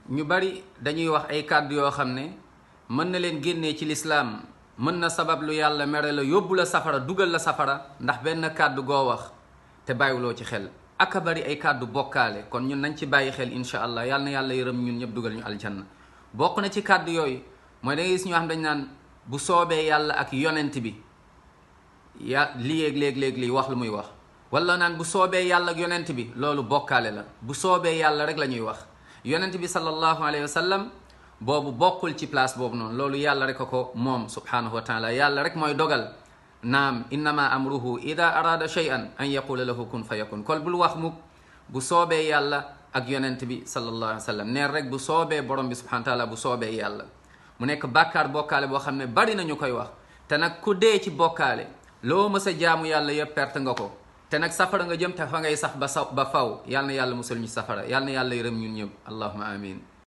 ñu bari dañuy wax ay kàddu yoo xam ne mën na leen génnee ci lislaam mën na sabab lu yàlla mere la yóbbu la safara dugal la safara ndax benn kàddu goo wax te bàyyiwuloo ci xel aka bari ay kàddu bokkaale kon ñun nañ ci bàyyi xel incha allah yàlla na yàlla yërëm ñun ñëpp dugal ñu aljanna bokk na ci kàddu yooyu mooy da ngay gis ñoo xam dañ naan bu soobee yàlla ak yonent bi léeg-léeg li wax lu muy wax wala naan bu soobee yàlla ak yonent bi loolu bokkaale la bu soobee yàlla rek la ñuy wax yonent bi sallallahu alayhi wa sallam boobu bokkul ci place boobu noonu loolu yàlla rek a ko moom subhanahu wa taala yàlla rek mooy dogal naam innama amruhu ida arada shay'an an yaqula lahu kun fayakun kon bul wax mukk bu soobee yàlla ak yonent bi sallallahu alayhi wa sallam neen rek bu soobee borom bi subhanahu wa taala bu soobee yàlla mu nekk bàkkaar bokkaale boo xam ne bari nañu koy wax te nag ku dee ci bokkaale loo mës a jaamu yàlla yëpp perte nga ko te nag safara nga jëm te fa ngay sax ba faw yàlla na yàlla musal ñu safara yàlla na yàlla yërëm ñun ñëpp allahumma amin